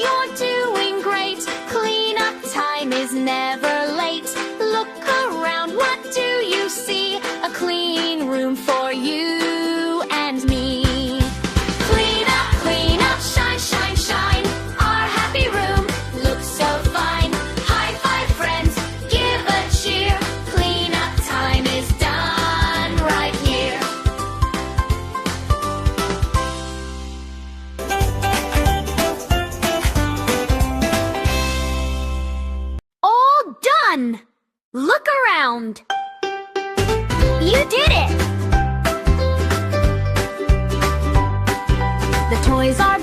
you're doing great. Cleanup time is never late. Look around, what do you see? A clean room for you and me. Clean up, shine, shine, shine. Our happy room looks so fine. High five, friends, give a cheer. Cleanup time is done right here. All done! Look around. You did it! The toys are